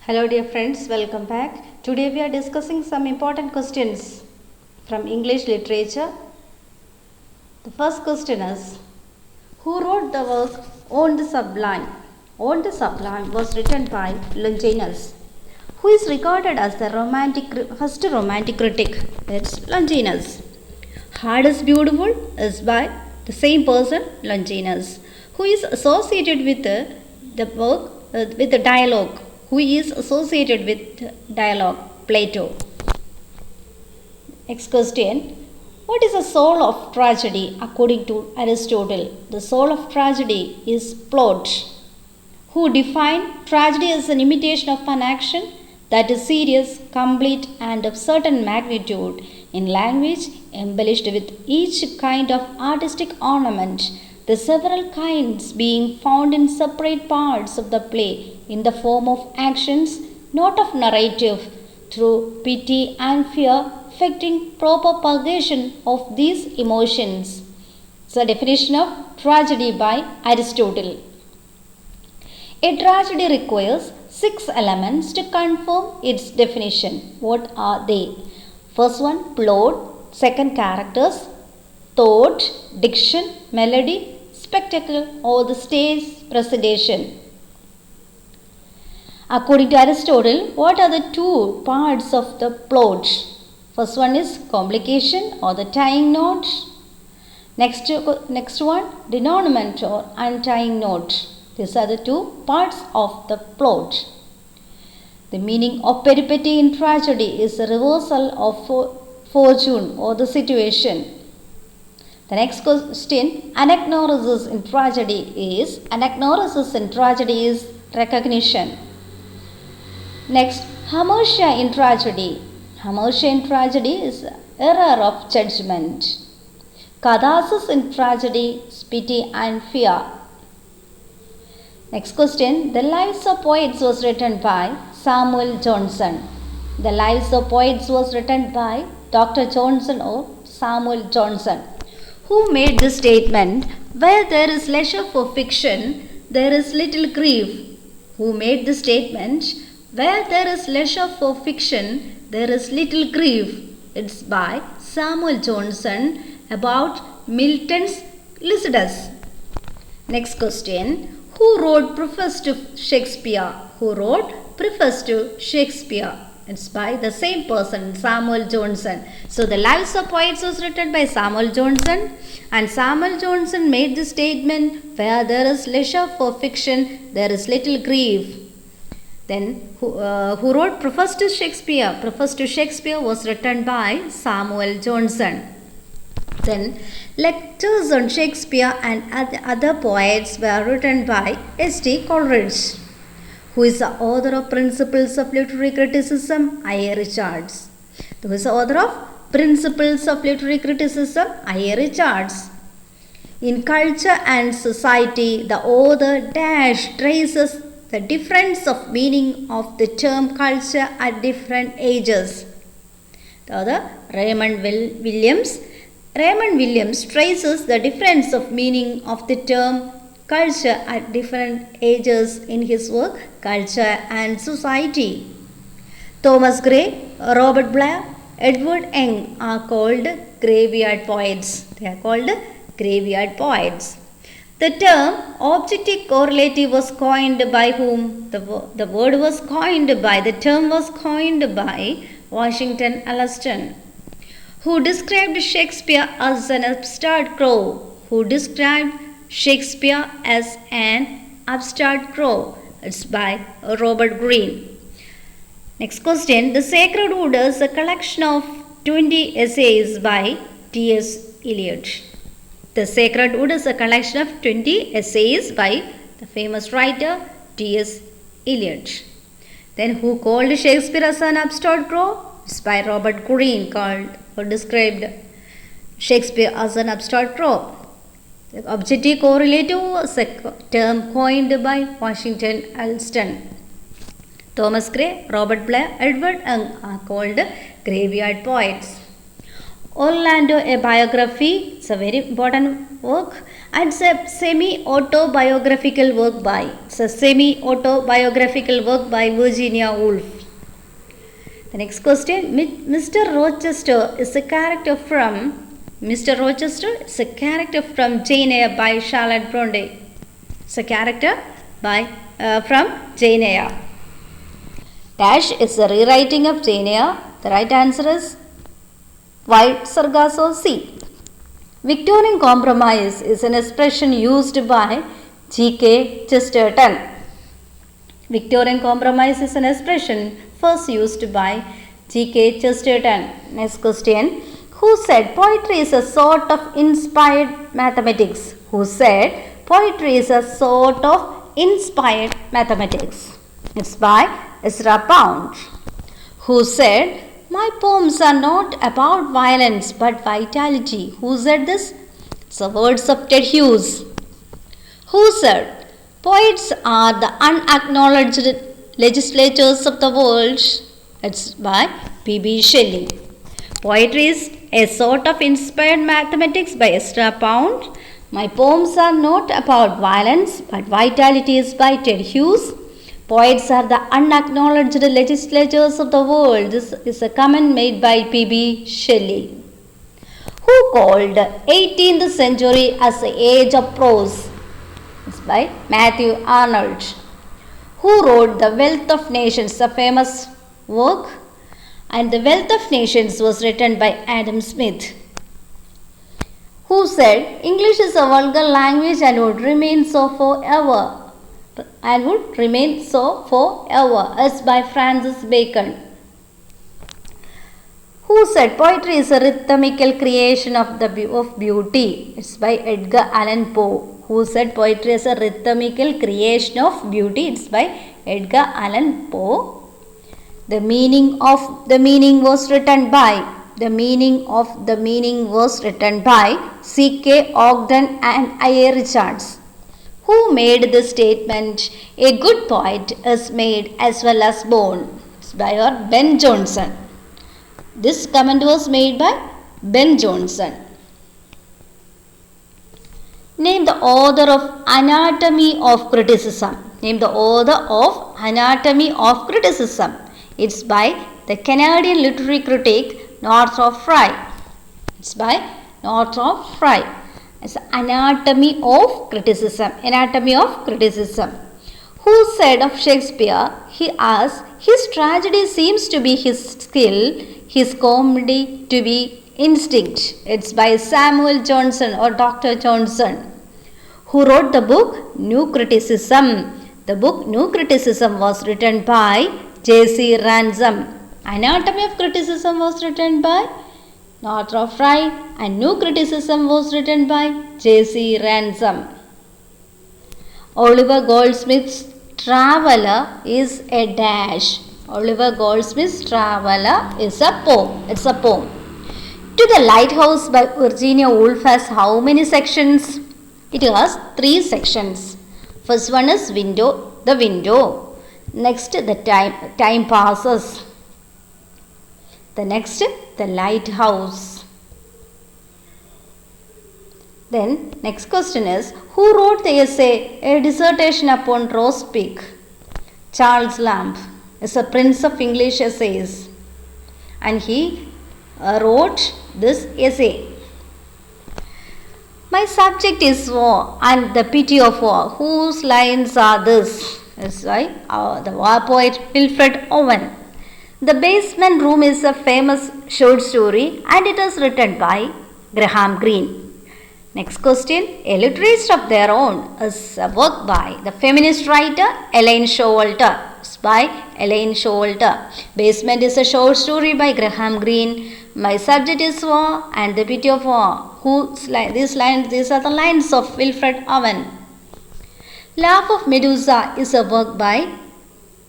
Hello dear friends, welcome back. Today we are discussing some important questions from English literature. The first question is, who wrote the work On the Sublime? On the Sublime was written by Longinus, who is regarded as the first romantic critic. It's Longinus. Hard is Beautiful is by the same person, Longinus, who is associated with the work with the dialogue. Who is associated with dialogue? Plato. Next question. What is the soul of tragedy according to Aristotle? The soul of tragedy is plot. Who defined tragedy as an imitation of an action that is serious, complete, and of certain magnitude in language embellished with each kind of artistic ornament, the several kinds being found in separate parts of the play in the form of actions, not of narrative, through pity and fear, effecting proper purgation of these emotions. It's a definition of tragedy by Aristotle. A tragedy requires 6 elements to confirm its definition. What are they? First one, plot. Second, characters. Thought, diction, melody, spectacle, or the stage presentation. According to Aristotle, what are the two parts of the plot? First one is complication or the tying knot. Next one, denouement or untying knot. These are the two parts of the plot. The meaning of peripety in tragedy is a reversal of fortune or the situation. The next question, anagnorisis in tragedy is recognition. Next, hamartia in tragedy. Hamartia in tragedy is error of judgment. Catharsis in tragedy is pity and fear. Next question, The Lives of Poets was written by Samuel Johnson. The Lives of Poets was written by Dr. Johnson or Samuel Johnson, who made the statement, where there is leisure for fiction, there is little grief. Who made the statement, where there is leisure for fiction, there is little grief. It's by Samuel Johnson about Milton's Lycidas. Next question, who wrote Preface to Shakespeare? Who wrote Preface to Shakespeare? It's by the same person, Samuel Johnson. So the Lives of Poets was written by Samuel Johnson, and Samuel Johnson made the statement, where there is leisure for fiction, there is little grief. Then who wrote Preface to Shakespeare? Preface to Shakespeare was written by Samuel Johnson. Then lectures on Shakespeare and other poets were written by S.T. Coleridge, who is the author of Principles of Literary Criticism, I.A. Richards. Who is the author of Principles of Literary Criticism, I.A. Richards. In Culture and Society, the author traces the difference of meaning of the term culture at different ages. The other, Raymond Williams traces the difference of meaning of the term culture at different ages in his work Culture and Society. Thomas Gray, Robert Blair, Edward Young are called graveyard poets. They are called graveyard poets. The term objective correlative was coined by whom? The term was coined by Washington Allston, who described Shakespeare as an upstart crow. It's by Robert Greene. Next question. The Sacred Wood is a collection of 20 essays by T.S. Eliot. The Sacred Wood is a collection of 20 essays by the famous writer T.S. Eliot. Then who called Shakespeare as an upstart crow? It's by Robert Greene, described Shakespeare as an upstart crow. The objective correlative was a term coined by Washington Allston. Thomas Gray, Robert Blair, Edward Young are called graveyard poets. Orlando, a biography, it's a very important work, And it's a semi-autobiographical work by. It's a semi-autobiographical work by Virginia Woolf. The next question, Mr. Rochester is a character from Jane Eyre by Charlotte Bronte. It's a character from Jane Eyre. Dash is a rewriting of Jane Eyre. The right answer is White Sargasso Sea. Victorian compromise is an expression used by G.K. Chesterton. Victorian compromise is an expression first used by G.K. Chesterton. Next question. Who said poetry is a sort of inspired mathematics? Who said poetry is a sort of inspired mathematics? It's by Ezra Pound. Who said, my poems are not about violence but vitality? Who said this? It's the words of Ted Hughes. Who said, poets are the unacknowledged legislators of the world? It's by P.B. Shelley. Poetry is a sort of inspired mathematics by Ezra Pound. My poems are not about violence but vitality is by Ted Hughes. Poets are the unacknowledged legislators of the world. This is a comment made by P.B. Shelley. Who called 18th century as the age of prose? It's by Matthew Arnold. Who wrote The Wealth of Nations, a famous work? And The Wealth of Nations was written by Adam Smith. Who said English is a vulgar language and would remain so forever? As by Francis Bacon. Who said poetry is a rhythmical creation of beauty? It's by Edgar Allan Poe. Who said poetry is a rhythmical creation of beauty? It's by Edgar Allan Poe. The meaning was written by C.K. Ogden and I.A. Richards. Who made the statement, a good poet is made as well as born? It's by Ben Jonson. This comment was made by Ben Jonson. Name the author of Anatomy of Criticism. Name the author of Anatomy of Criticism. It's by the Canadian literary critic Northrop Frye. It's by Northrop Frye. It's Anatomy of Criticism. Anatomy of Criticism. Who said of Shakespeare, he asked, his tragedy seems to be his skill, his comedy to be instinct. It's by Samuel Johnson or Dr. Johnson. Who wrote the book New Criticism? The book New Criticism was written by J.C. Ransom. Anatomy of Criticism was written by Northrop Frye and New Criticism was written by J.C. Ransom. Oliver Goldsmith's Traveller is a dash. Oliver Goldsmith's Traveller is a poem. It's a poem. To the Lighthouse by Virginia Woolf has how many sections? It has 3 sections. First one is the window. Next, the time passes. The next, the lighthouse. Then, next question is, who wrote the essay, A Dissertation upon Roast Pig? Charles Lamb is a prince of English essays. And he wrote this essay. My subject is war and the pity of war. Whose lines are this? That's why the war poet Wilfred Owen. The Basement Room is a famous short story and it is written by Graham Greene. Next question. A Literature of Their Own is a work by the feminist writer Elaine Showalter. It's by Elaine Showalter. Basement is a short story by Graham Greene. My subject is war and the pity of war. These are the lines of Wilfred Owen. Laugh of Medusa is a work by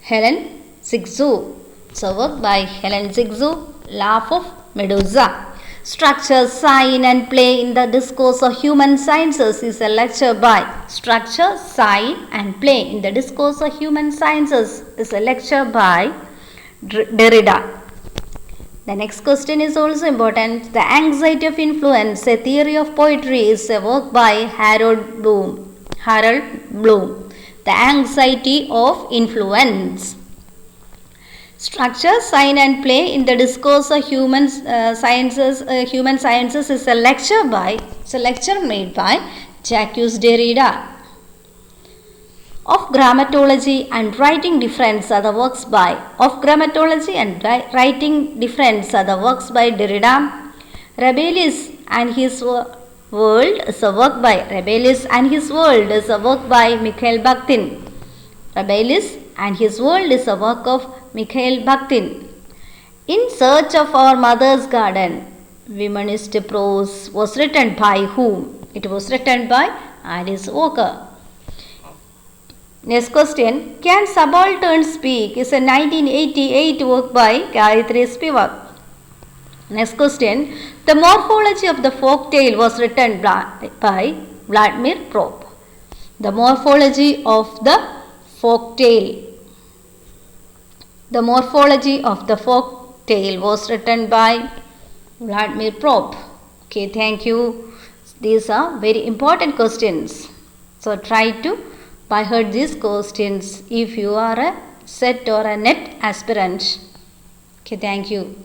Helen Zigzou. It's a work by Helen Zigzou. Laugh of Medusa. Structure, Sign and Play in the Discourse of Human Sciences is a lecture by Structure, Sign and Play in the Discourse of Human Sciences is a lecture by Derrida. The next question is also important. The Anxiety of Influence, a theory of poetry, is a work by Harold Bloom. Harold Bloom. The Anxiety of Influence. Structure, sign and play in the discourse of human sciences is a lecture made by Jacques Derrida. Of Grammatology and Writing Difference are the works by Derrida. Rabelais and His World is a work by Mikhail Bakhtin. Rabelais and His World is a work of Mikhail Bakhtin. In Search of Our Mother's Garden, Womanist Prose was written by whom? It was written by Alice Walker. Next question. Can Subaltern Speak? Is a 1988 work by Gayatri Spivak. Next question. The Morphology of the Folktale was written by Vladimir Propp. The Morphology of the Folktale. The Morphology of the Folktale was written by Vladimir Propp. Okay, thank you. These are very important questions. So try to by heard these questions if you are a set or a net aspirant. Okay, thank you.